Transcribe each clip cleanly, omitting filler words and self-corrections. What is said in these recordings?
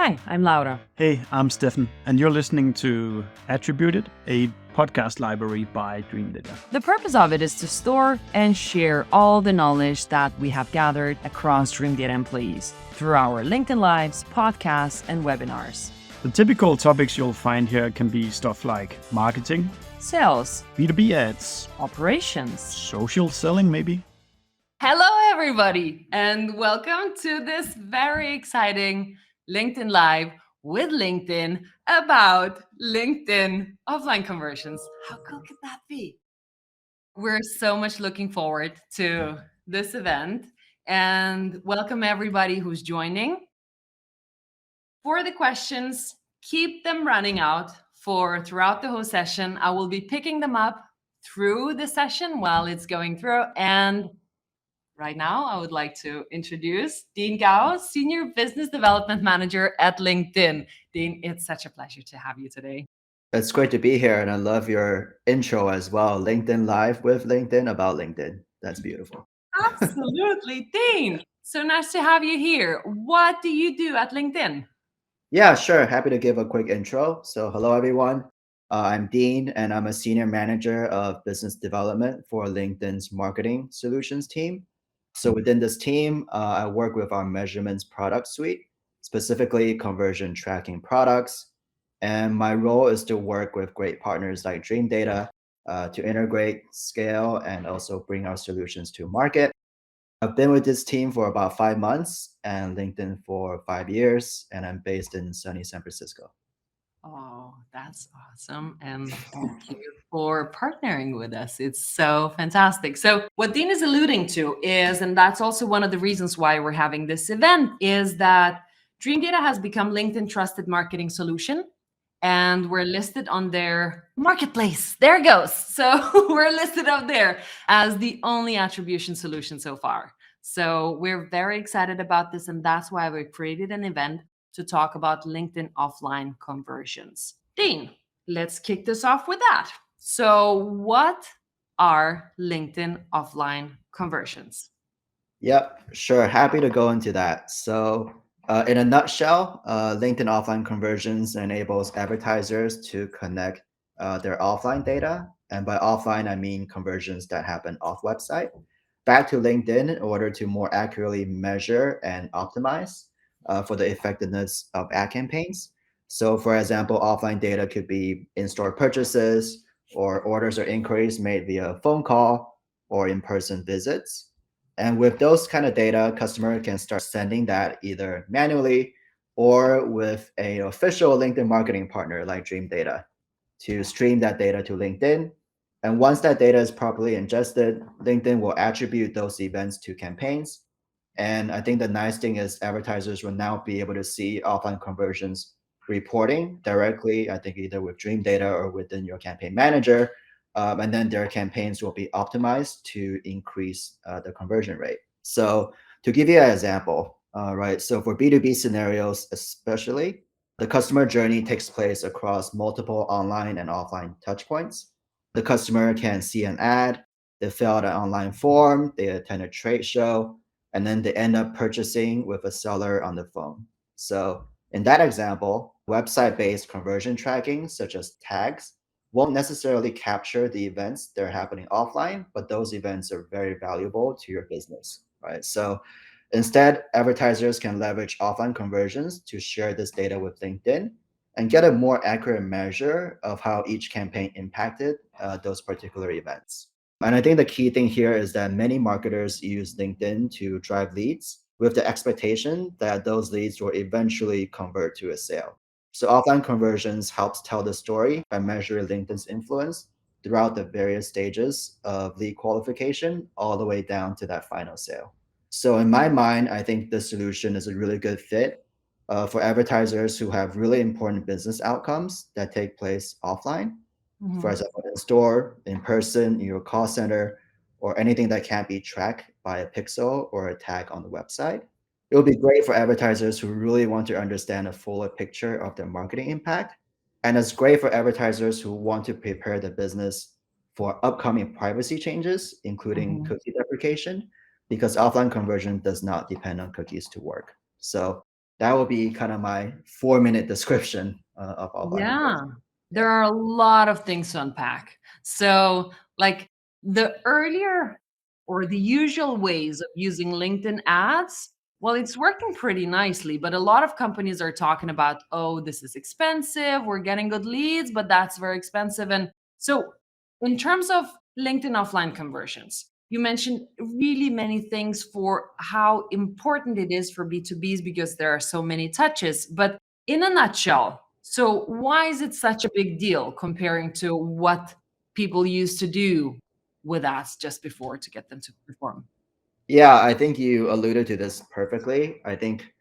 Hi, I'm Laura. Hey, I'm Stefan, and you're listening to Attributed, a podcast library by Dreamdata. The purpose of it is to store and share all the knowledge that we have gathered across Dreamdata employees through our LinkedIn Lives, podcasts, and webinars. The typical topics you'll find here can be stuff like marketing, Sales, B2B ads, operations. social selling, maybe. Hello, everybody, and welcome to this very exciting LinkedIn Live with LinkedIn about LinkedIn offline conversions. How cool could that be? We're so much looking forward to this event and welcome everybody who's joining. For the questions, keep them running out for throughout the whole session. I will be picking them up through the session while it's going through. And right now, I would like to introduce Dean Gao, Senior Business Development Manager at LinkedIn. Dean, it's such a pleasure to have you today. It's great to be here, and I love your intro as well. LinkedIn Live with LinkedIn about LinkedIn. That's beautiful. Absolutely, Dean. So nice to have you here. What do you do at LinkedIn? Yeah, sure. Happy to give a quick intro. So, hello, everyone. I'm Dean, and I'm a Senior Manager of Business Development for LinkedIn's Marketing Solutions team. So, within this team, I work with our measurements product suite, specifically conversion tracking products. And my role is to work with great partners like Dreamdata to integrate, scale, and also bring our solutions to market. I've been with this team for about 5 months and LinkedIn for 5 years, and I'm based in sunny San Francisco. Oh, that's awesome. And thank you for partnering with us. It's so fantastic. So, what Dean is alluding to is, and that's also one of the reasons why we're having this event, is that Dreamdata has become LinkedIn trusted marketing solution. And we're listed on their marketplace. There it goes. So we're listed up there as the only attribution solution so far. So we're very excited about this. And that's why we created an event to talk about LinkedIn offline conversions. Dean, let's kick this off with that. So, what are LinkedIn offline conversions? Yep, sure. Happy to go into that. So, in a nutshell, LinkedIn offline conversions enables advertisers to connect their offline data. And by offline, I mean conversions that happen off website back to LinkedIn in order to more accurately measure and optimize for the effectiveness of ad campaigns. So, for example, offline data could be in-store purchases or orders or inquiries made via phone call or in-person visits. And with those kind of data, customer can start sending that either manually or with a official LinkedIn marketing partner like Dreamdata to stream that data to LinkedIn. And once that data is properly ingested, LinkedIn will attribute those events to campaigns. And I think the nice thing is advertisers will now be able to see offline conversions reporting directly, I think either with Dreamdata or within your campaign manager. And then their campaigns will be optimized to increase the conversion rate. So to give you an example, right? So for B2B scenarios, especially, the customer journey takes place across multiple online and offline touchpoints. The customer can see an ad, they fill out an online form, they attend a trade show, and then they end up purchasing with a seller on the phone. So in that example, website-based conversion tracking, such as tags, won't necessarily capture the events that are happening offline, but those events are very valuable to your business, right? So instead, advertisers can leverage offline conversions to share this data with LinkedIn and get a more accurate measure of how each campaign impacted those particular events. And I think the key thing here is that many marketers use LinkedIn to drive leads with the expectation that those leads will eventually convert to a sale. So offline conversions helps tell the story by measuring LinkedIn's influence throughout the various stages of lead qualification all the way down to that final sale. So in my mind, I think this solution is a really good fit for advertisers who have really important business outcomes that take place offline. For Mhm. example, in store, in person, in your call center, or anything that can't be tracked by a pixel or a tag on the website. It would be great for advertisers who really want to understand a fuller picture of their marketing impact. And it's great for advertisers who want to prepare the business for upcoming privacy changes, including Mhm. cookie deprecation, because offline conversion does not depend on cookies to work. So That would be kind of my 4-minute description of offline Yeah, conversion. Yeah. there are a lot of things to unpack. So, like the earlier or the usual ways of using LinkedIn ads, well, it's working pretty nicely, but a lot of companies are talking about, oh, this is expensive. We're getting good leads, but that's very expensive. And so, in terms of LinkedIn offline conversions, you mentioned really many things for how important it is for B2Bs because there are so many touches. But in a nutshell, so why is it such a big deal comparing to what people used to do with ads just before to get them to perform? Yeah, I think you alluded to this perfectly. I think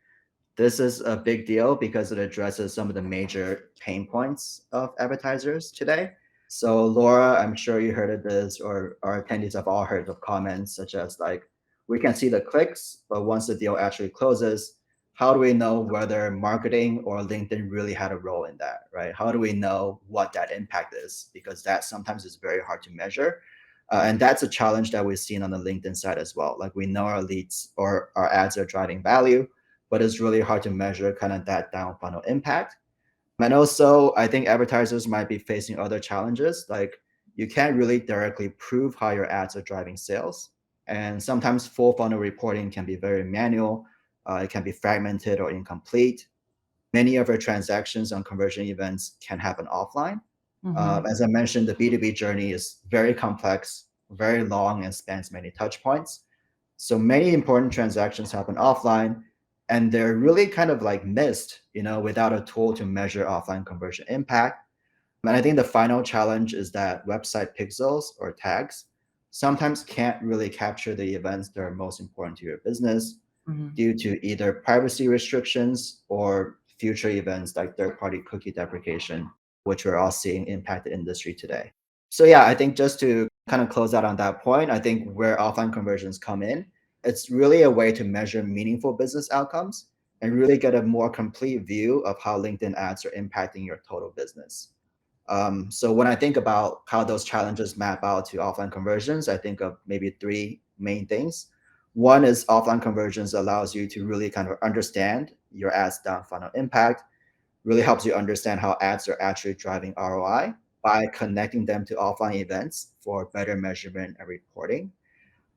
this is a big deal because it addresses some of the major pain points of advertisers today. So, Laura, I'm sure you heard of this, or our attendees have all heard of comments such as like, we can see the clicks, but once the deal actually closes, how do we know whether marketing or LinkedIn really had a role in that, right? How do we know what that impact is? Because that sometimes is very hard to measure. And that's a challenge that we've seen on the LinkedIn side as well. Like we know our leads or our ads are driving value, but it's really hard to measure kind of that down funnel impact. And also, I think advertisers might be facing other challenges. Like you can't really directly prove how your ads are driving sales. And sometimes full funnel reporting can be very manual, it can be fragmented or incomplete. Many of our transactions on conversion events can happen offline. Hmm. As I mentioned, the B2B journey is very complex, very long, and spans many touch points. So many important transactions happen offline, and they're really kind of like missed, without a tool to measure offline conversion impact. And I think the final challenge is that website pixels or tags sometimes can't really capture the events that are most important to your business Hmm. due to either privacy restrictions or future events like third-party cookie deprecation, which we're all seeing impact the industry today. So yeah, I think just to kind of close out on that point, I think where offline conversions come in, it's really a way to measure meaningful business outcomes and really get a more complete view of how LinkedIn ads are impacting your total business. So when I think about how those challenges map out to offline conversions, I think of maybe three main things. One is offline conversions allows you to really kind of understand your ads down funnel impact, really helps you understand how ads are actually driving ROI by connecting them to offline events for better measurement and reporting.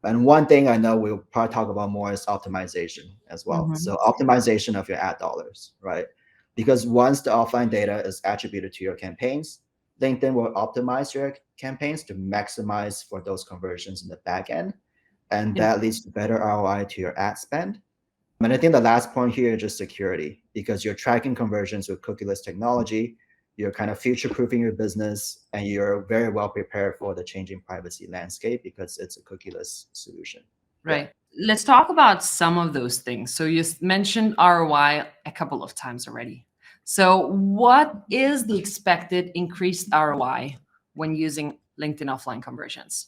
And one thing I know we'll probably talk about more is optimization as well. Hmm. So optimization of your ad dollars, right? Because once the offline data is attributed to your campaigns, LinkedIn will optimize your campaigns to maximize for those conversions in the back end. And Yeah, that leads to better ROI to your ad spend. And I think the last point here is just security, because you're tracking conversions with cookieless technology, you're kind of future proofing your business, and you're very well prepared for the changing privacy landscape because it's a cookieless solution. Yeah. right. Let's talk about some of those things. So you mentioned ROI a couple of times already. So what is the expected increased ROI when using LinkedIn offline conversions?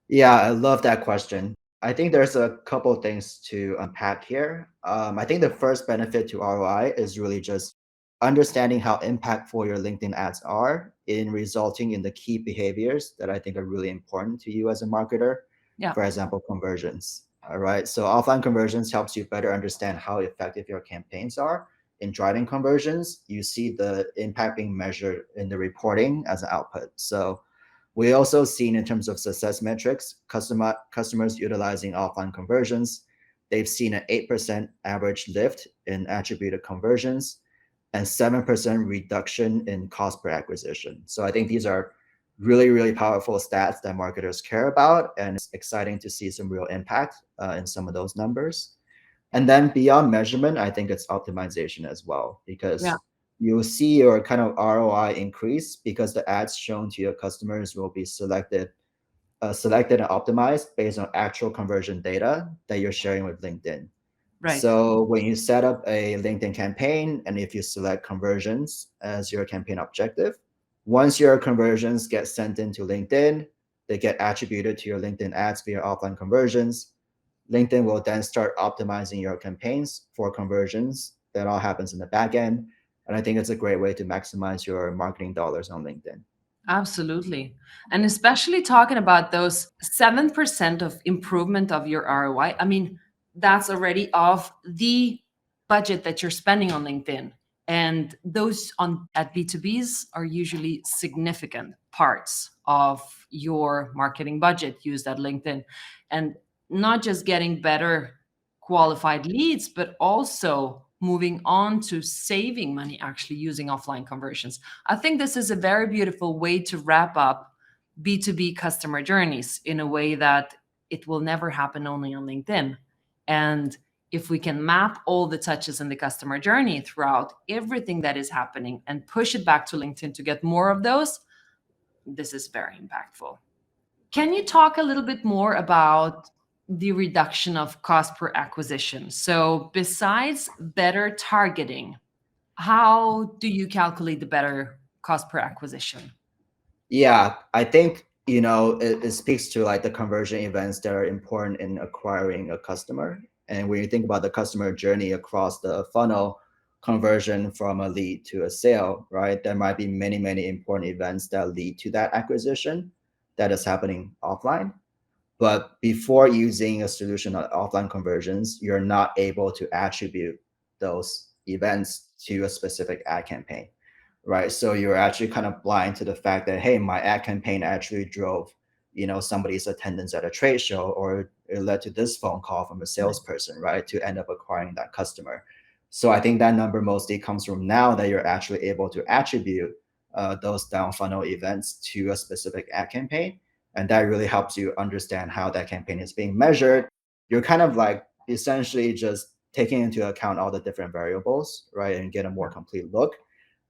Yeah, I love that question. I think there's a couple of things to unpack here. I think the first benefit to ROI is really just understanding how impactful your LinkedIn ads are in resulting in the key behaviors that I think are really important to you as a marketer. Yeah, For example, conversions. All right. So offline conversions helps you better understand how effective your campaigns are in driving conversions. You see the impact being measured in the reporting as an output. So we also seen in terms of success metrics, customers utilizing offline conversions, they've seen an 8% average lift in attributed conversions and 7% reduction in cost per acquisition. So I think these are really, really powerful stats that marketers care about, and it's exciting to see some real impact in some of those numbers. And then beyond measurement, I think it's optimization as well, yeah, because you'll see your kind of ROI increase because the ads shown to your customers will be selected and optimized based on actual conversion data that you're sharing with LinkedIn. right. So when you set up a LinkedIn campaign and if you select conversions as your campaign objective, once your conversions get sent into LinkedIn, they get attributed to your LinkedIn ads via offline conversions. LinkedIn will then start optimizing your campaigns for conversions. That all happens in the back end. And I think it's a great way to maximize your marketing dollars on LinkedIn. Absolutely. And especially talking about those 7% of improvement of your ROI. I mean, that's already of the budget that you're spending on LinkedIn. And those on at B2Bs are usually significant parts of your marketing budget used at LinkedIn. And not just getting better qualified leads, but also moving on to saving money actually using offline conversions. I think this is a very beautiful way to wrap up B2B customer journeys in a way that it will never happen only on LinkedIn. And if we can map all the touches in the customer journey throughout everything that is happening and push it back to LinkedIn to get more of those, this is very impactful. Can you talk a little bit more about the reduction of cost per acquisition? So, besides better targeting, how do you calculate the better cost per acquisition? Yeah, I think it speaks to like the conversion events that are important in acquiring a customer. And when you think about the customer journey across the funnel, conversion from a lead to a sale, right? There might be many important events that lead to that acquisition that is happening offline. But before using a solution on offline conversions, you're not able to attribute those events to a specific ad campaign, right? So you're actually kind of blind to the fact that, hey, my ad campaign actually drove, somebody's attendance at a trade show, or it led to this phone call from a salesperson, right, to end up acquiring that customer. So I think that number mostly comes from now that you're actually able to attribute those down funnel events to a specific ad campaign. And that really helps you understand how that campaign is being measured. You're kind of like essentially just taking into account all the different variables, right, and get a more complete look.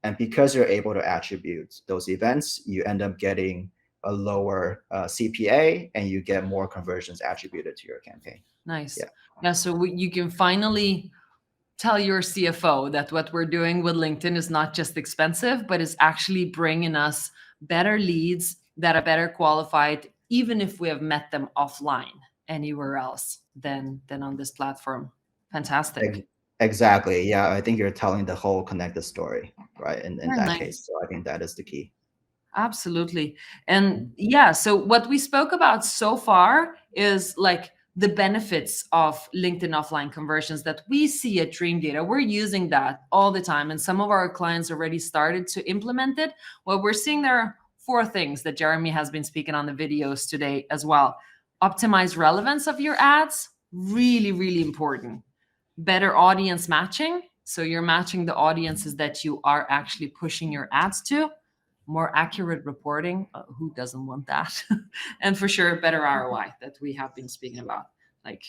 And because you're able to attribute those events, you end up getting a lower CPA, and you get more conversions attributed to your campaign. Nice. Yeah. Yeah. So you can finally tell your CFO that what we're doing with LinkedIn is not just expensive, but is actually bringing us better leads that are better qualified, even if we have met them offline anywhere else than on this platform. Fantastic. Exactly. Yeah. I think you're telling the whole connected story, right? In Very that nice. case. So I think that is the key. Absolutely. And yeah, so what we spoke about so far is like the benefits of LinkedIn offline conversions that we see at Dreamdata. We're using that all the time, and some of our clients already started to implement it. Well, we're seeing there are four things that Jeremy has been speaking on the videos today as well. Optimize relevance of your ads, really, really important. Better audience matching. So you're matching the audiences that you are actually pushing your ads to. More accurate reporting. Who doesn't want that? And for sure, better ROI that we have been speaking about. Like,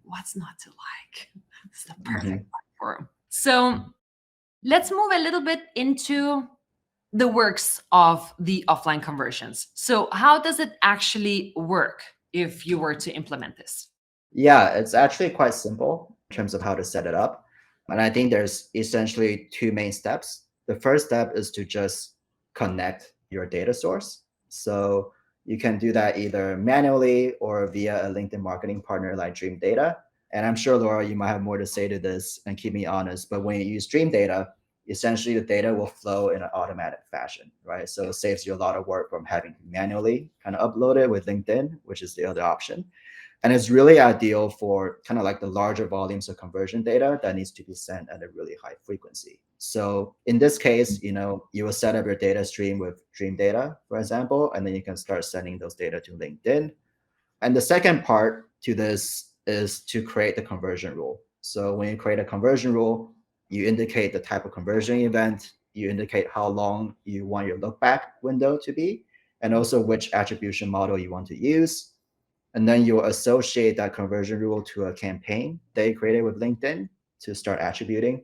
what's not to like? It's the perfect platform. So let's move a little bit into the works of the offline conversions. So how does it actually work if you were to implement this? Yeah, it's actually quite simple in terms of how to set it up. And I think there's essentially two main steps. The first step is to just connect your data source. So you can do that either manually or via a LinkedIn marketing partner like Dreamdata. And I'm sure, Laura, you might have more to say to this and keep me honest. But when you use Dreamdata, essentially the data will flow in an automatic fashion, right? So it saves you a lot of work from having to manually kind of upload it with LinkedIn, which is the other option. And it's really ideal for kind of like the larger volumes of conversion data that needs to be sent at a really high frequency. So in this case, you will set up your data stream with Dreamdata, for example, and then you can start sending those data to LinkedIn. And the second part to this is to create the conversion rule. So when you create a conversion rule, you indicate the type of conversion event, you indicate how long you want your look back window to be, and also which attribution model you want to use. And then you'll associate that conversion rule to a campaign they created with LinkedIn to start attributing.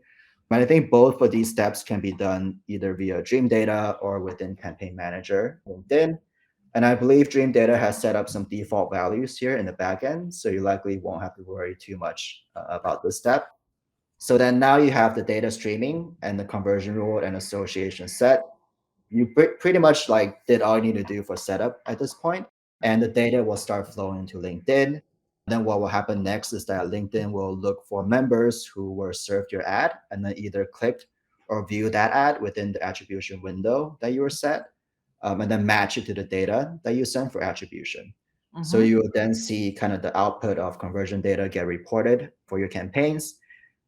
But I think both of these steps can be done either via Dreamdata or within Campaign Manager LinkedIn. And I believe Dreamdata has set up some default values here in the backend, so you likely won't have to worry too much about this step. So then now you have the data streaming and the conversion rule and association set. You pretty much like did all you need to do for setup at this point, and the data will start flowing into LinkedIn. Then what will happen next is that LinkedIn will look for members who were served your ad and then either clicked or view that ad within the attribution window that you were set, and then match it to the data that you sent for attribution. So you will then see kind of the output of conversion data get reported for your campaigns.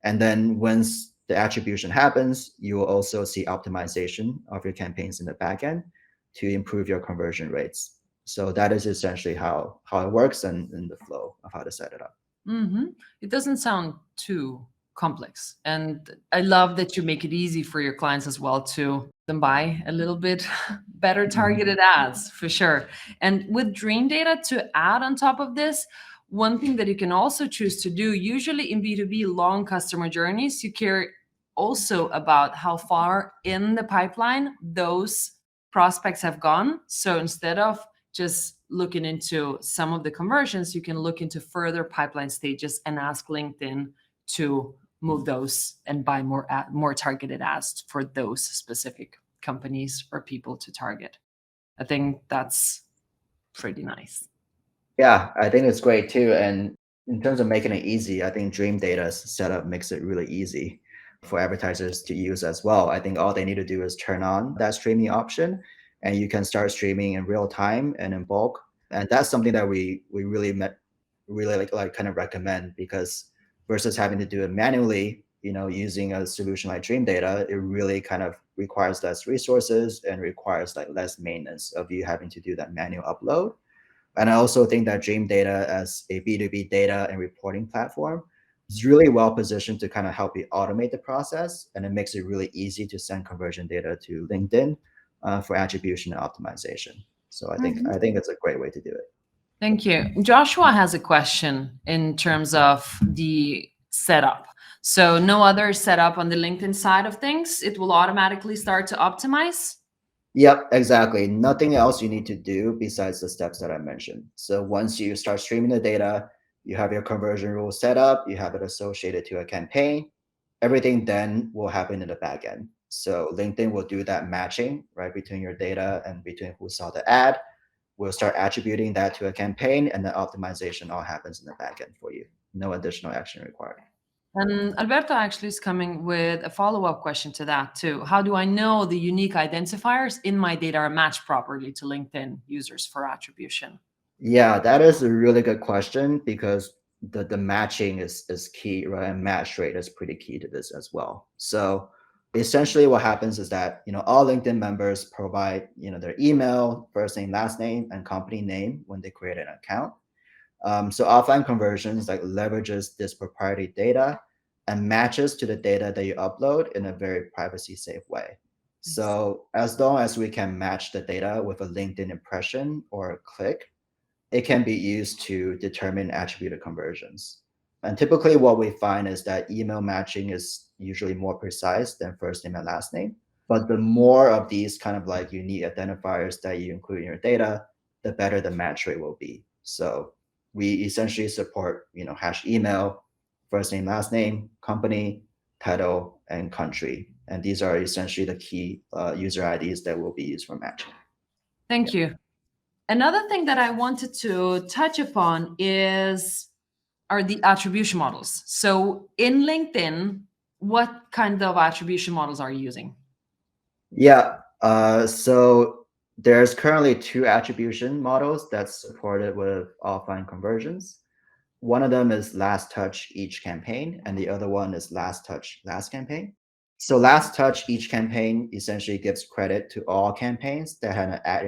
And then once the attribution happens, you will also see optimization of your campaigns in the backend to improve your conversion rates. So that is essentially how it works and the flow of how to set it up. Mm-hmm. It doesn't sound too complex. And I love that you make it easy for your clients as well to them buy a little bit better targeted ads for sure. And with Dreamdata to add on top of this, one thing that you can also choose to do, usually in B2B long customer journeys, you care also about how far in the pipeline those prospects have gone. So instead of just looking into some of the conversions, you can look into further pipeline stages and ask LinkedIn to move those and buy more targeted ads for those specific companies or people to target. I think that's pretty nice. Yeah, I think it's great too. And in terms of making it easy, I think Dreamdata's setup makes it really easy for advertisers to use as well. I think all they need to do is turn on that streaming option and you can start streaming in real time and in bulk. And that's something that we really like kind of recommend, because versus having to do it manually, using a solution like Dreamdata, it really kind of requires less resources and requires like less maintenance of you having to do that manual upload. And I also think that Dreamdata as a B2B data and reporting platform is really well positioned to kind of help you automate the process. And it makes it really easy to send conversion data to LinkedIn for attribution and optimization. So I think it's a great way to do it. Thank you. Joshua has a question in terms of the setup. So, no other setup on the LinkedIn side of things, it will automatically start to optimize. Yep, exactly. Nothing else you need to do besides the steps that I mentioned. So once you start streaming the data, you have your conversion rule set up, you have it associated to a campaign, everything then will happen in the back end. So LinkedIn will do that matching, right, between your data and between who saw the ad. We'll start attributing that to a campaign, and the optimization all happens in the back end for you. No additional action required. And Alberto actually is coming with a follow-up question to that too. How do I know the unique identifiers in my data are matched properly to LinkedIn users for attribution? Yeah, that is a really good question, because the matching is key, right? And match rate is pretty key to this as well. So essentially what happens is that, all LinkedIn members provide, their email, first name, last name, and company name when they create an account. So offline conversions like leverages this proprietary data and matches to the data that you upload in a very privacy safe way. Nice. So as long as we can match the data with a LinkedIn impression or a click, it can be used to determine attributed conversions. And typically what we find is that email matching is usually more precise than first name and last name. But the more of these kind of like unique identifiers that you include in your data, the better the match rate will be. So we essentially support, hash email, first name, last name, company, title, and country. And these are essentially the key user IDs that will be used for matching. Thank you. Another thing that I wanted to touch upon are the attribution models. So in LinkedIn, what kind of attribution models are you using? Yeah. So there's currently two attribution models that's supported with offline conversions. One of them is last touch each campaign, and the other one is last touch last campaign. So last touch each campaign essentially gives credit to all campaigns that had an ad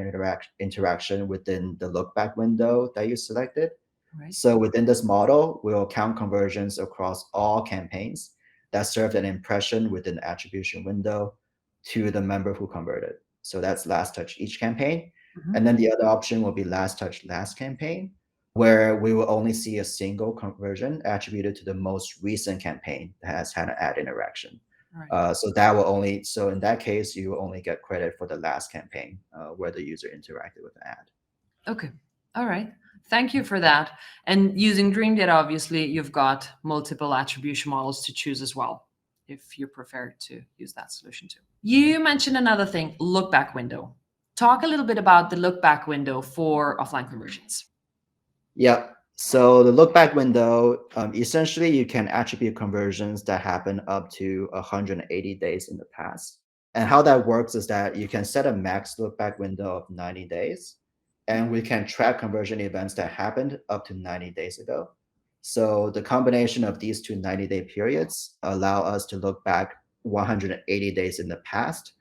interaction within the look back window that you selected. Right. So within this model, we'll count conversions across all campaigns that served an impression within the attribution window to the member who converted. So that's last touch each campaign. Mhm. And then the other option will be last touch last campaign, where we will only see a single conversion attributed to the most recent campaign that has had an ad interaction. All right. So in that case, you will only get credit for the last campaign where the user interacted with the ad. Okay. All right. Thank you for that. And using Dreamdata, obviously, you've got multiple attribution models to choose as well, if you prefer to use that solution too. You mentioned another thing, look back window. Talk a little bit about the look back window for offline conversions. Yep. So the look back window, essentially you can attribute conversions that happen up to 180 days in the past. And how that works is that you can set a max look back window of 90 days, and we can track conversion events that happened up to 90 days ago. So the combination of these two 90-day periods allow us to look back 180 days in the past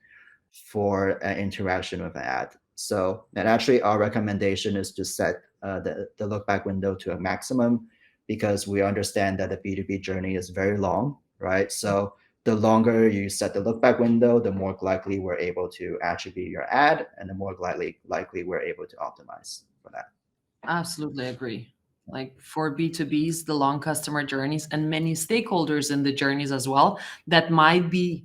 for an interaction with an ad. So, and actually our recommendation is to set the look back window to a maximum because we understand that the B2B journey is very long, right? So the longer you set the look back window, the more likely we're able to attribute your ad and the more likely we're able to optimize for that. Absolutely agree. Like for B2Bs, the long customer journeys and many stakeholders in the journeys as well that might be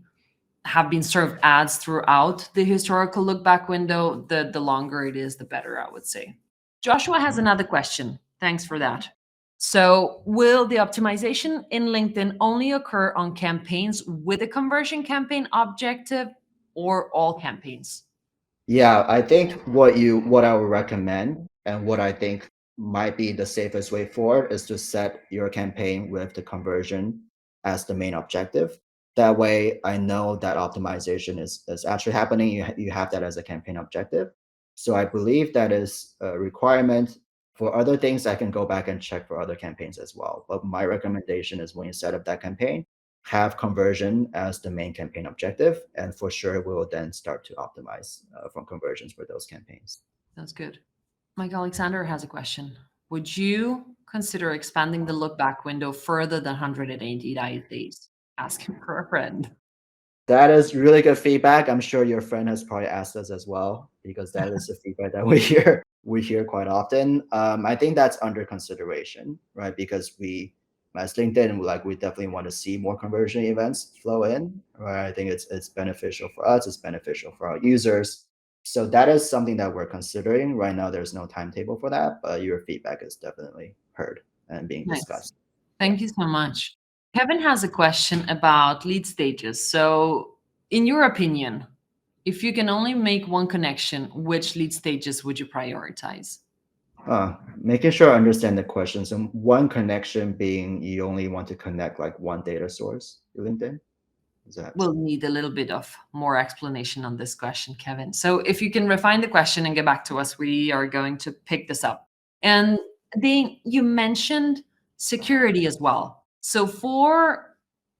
have been served ads throughout the historical look back window, the longer it is, the better, I would say. Joshua has another question. Thanks for that. So, will the optimization in LinkedIn only occur on campaigns with a conversion campaign objective or all campaigns? Yeah, I think what I would recommend and what I think might be the safest way forward is to set your campaign with the conversion as the main objective. That way, I know that optimization is actually happening. You have that as a campaign objective. So I believe that is a requirement. For other things, I can go back and check for other campaigns as well. But my recommendation is when you set up that campaign, have conversion as the main campaign objective, and for sure we will then start to optimize from conversions for those campaigns. That's good. Mike Alexander has a question. Would you consider expanding the look back window further than 180 days? Asking for a friend. That is really good feedback. I'm sure your friend has probably asked us as well because that is the feedback that we hear quite often. I think that's under consideration, right? Because we, as LinkedIn, like we definitely want to see more conversion events flow in, right? I think it's beneficial for us. It's beneficial for our users. So that is something that we're considering right now. There's no timetable for that, but your feedback is definitely heard and being Nice. discussed. Yeah. Thank you so much. Kevin has a question about lead stages. So, in your opinion, if you can only make one connection, which lead stages would you prioritize? Making sure I understand the question. So one connection being you only want to connect like one data source to LinkedIn. Is that We'll need a little bit of more explanation on this question, Kevin. So, if you can refine the question and get back to us, we are going to pick this up. And you mentioned security as well. So, for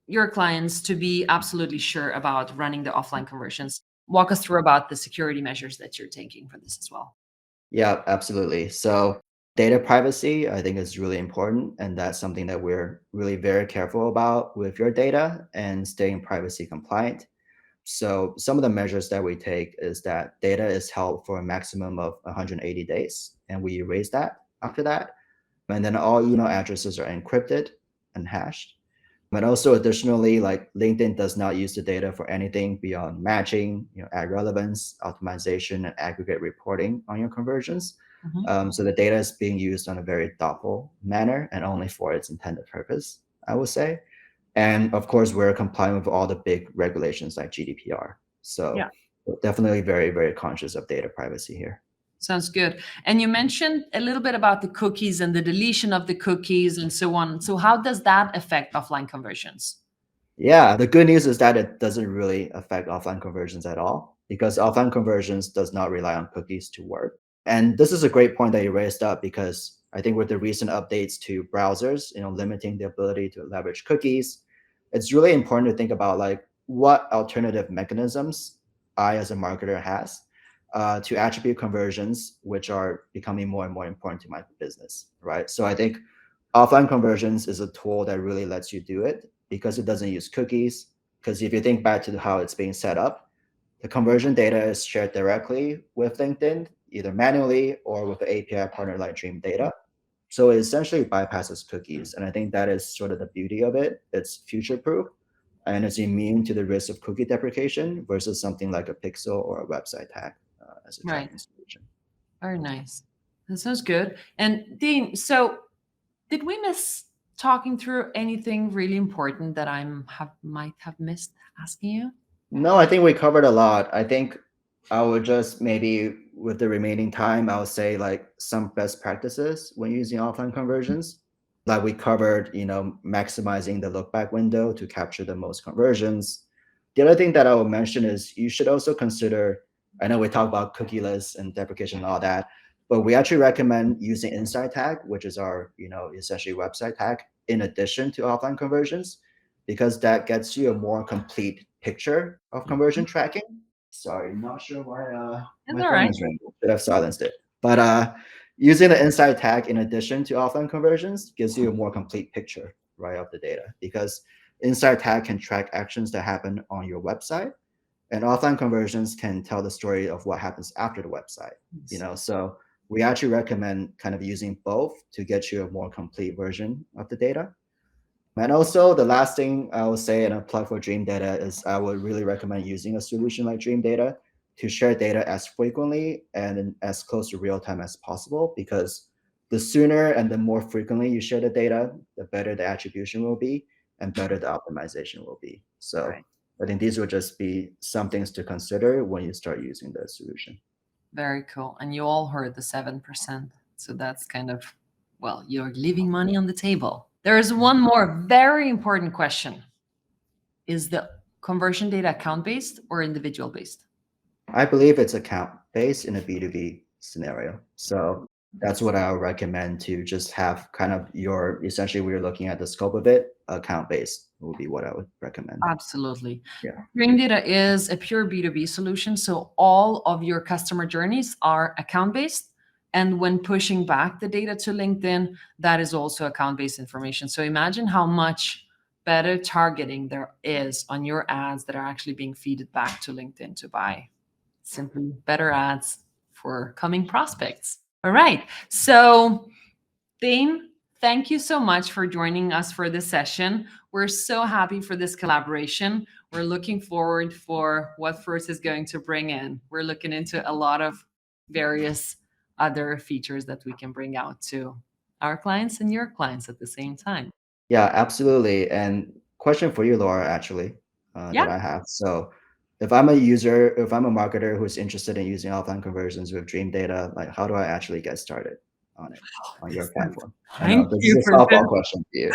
your clients to be absolutely sure about running the offline conversions, walk us through about the security measures that you're taking for this as well. Yeah, absolutely. So data privacy, I think, is really important, and that's something that we're really very careful about with your data and staying privacy compliant. So some of the measures that we take is that data is held for a maximum of 180 days, and we erase that after that. And then all email addresses are encrypted and hashed. But also additionally, like LinkedIn does not use the data for anything beyond matching, ad relevance, optimization, and aggregate reporting on your conversions. Mhm. So the data is being used on a very thoughtful manner and only for its intended purpose, I would say. And of course, we're complying with all the big regulations like GDPR. So Yeah. we're definitely very, very conscious of data privacy here. Sounds good. And you mentioned a little bit about the cookies and the deletion of the cookies and so on. So, how does that affect offline conversions? Yeah, the good news is that it doesn't really affect offline conversions at all because offline conversions does not rely on cookies to work. And this is a great point that you raised up because I think with the recent updates to browsers, limiting the ability to leverage cookies, it's really important to think about like what alternative mechanisms I as a marketer has to attribute conversions, which are becoming more and more important to my business, right? So I think offline conversions is a tool that really lets you do it because it doesn't use cookies. Because if you think back to how it's being set up, the conversion data is shared directly with LinkedIn, either manually or with an API partner like Dreamdata. So it essentially bypasses cookies. And I think that is sort of the beauty of it. It's future proof and it's immune to the risk of cookie deprecation versus something like a pixel or a website tag as a Right. tracking solution. Very nice. That sounds good. And Dean, so did we miss talking through anything really important that might have missed asking you? No, I think we covered a lot. I think I would just maybe with the remaining time, I would say like some best practices when using offline conversions. Like we covered, maximizing the look back window to capture the most conversions. The other thing that I would mention is you should also consider, I know we talk about cookieless and deprecation and all that, But we actually recommend using inside tag, which is our, essentially website tag, in addition to offline conversions, because that gets you a more complete picture of conversion tracking. Sorry, not sure why It's my all phone right. is ringing. Should have silenced it. But using the inside tag in addition to offline conversions gives you a more complete picture, right, of the data, because inside tag can track actions that happen on your website, and offline conversions can tell the story of what happens after the website. So we actually recommend kind of using both to get you a more complete version of the data. And also, the last thing I will say, and a plug for Dreamdata, is I would really recommend using a solution like Dreamdata to share data as frequently and as close to real time as possible, because the sooner and the more frequently you share the data, the better the attribution will be and better the optimization will be. So Right. I think these would just be some things to consider when you start using the solution. Very cool. And you all heard the 7%. So that's kind of, well, you're leaving money on the table. There is one more very important question. Is the conversion data account-based or individual-based? I believe it's account-based in a B2B scenario. So that's what I would recommend, to just have kind of essentially, we're looking at the scope of it, account-based would be what I would recommend. Absolutely. Yeah. Dreamdata is a pure B2B solution. So all of your customer journeys are account-based. And when pushing back the data to LinkedIn, that is also account-based information. So imagine how much better targeting there is on your ads that are actually being feeded back to LinkedIn to buy. Simply better ads for coming prospects. All right. So, Dane, thank you so much for joining us for this session. We're so happy for this collaboration. We're looking forward for what First is going to bring in. We're looking into a lot of various other features that we can bring out to our clients and your clients at the same time. Yeah, absolutely. And question for you, Laura, actually, Yeah. that I have. So if I'm a user, if I'm a marketer who's interested in using offline conversions with Dreamdata, like, how do I actually get started on it, on your platform? I know Thank this you is a for this. softball question for you.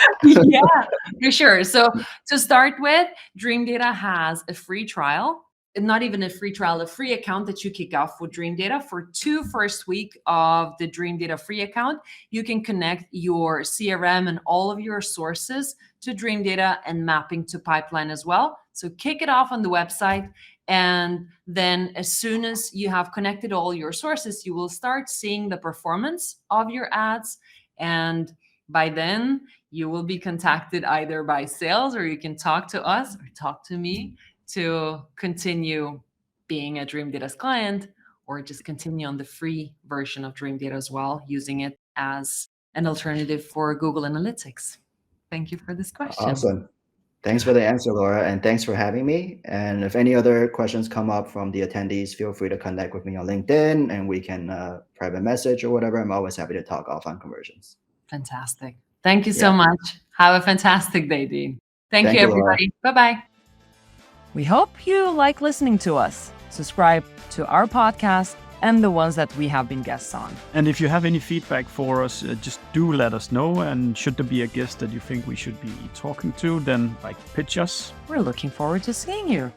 Yeah, for sure. So to start with, Dreamdata has a free trial, and not even a free trial, a free account that you kick off with Dreamdata for 2 first week of the Dreamdata free account. You can connect your CRM and all of your sources to Dreamdata and mapping to pipeline as well. So kick it off on the website. And then as soon as you have connected all your sources, you will start seeing the performance of your ads. And by then, you will be contacted either by sales, or you can talk to us or talk to me to continue being a Dreamdata's client, or just continue on the free version of Dreamdata as well, using it as an alternative for Google Analytics. Thank you for this question. Awesome. Thanks for the answer, Laura, and thanks for having me. And if any other questions come up from the attendees, feel free to connect with me on LinkedIn, and we can private message or whatever. I'm always happy to talk offline conversions. Fantastic. Thank you so Yeah. much. Have a fantastic day, Dean. Thank you, Thank you, Laura. everybody. Bye-bye. We hope you like listening to us. Subscribe to our podcast and the ones that we have been guests on. And if you have any feedback for us, just do let us know. And should there be a guest that you think we should be talking to, then pitch us. We're looking forward to seeing you.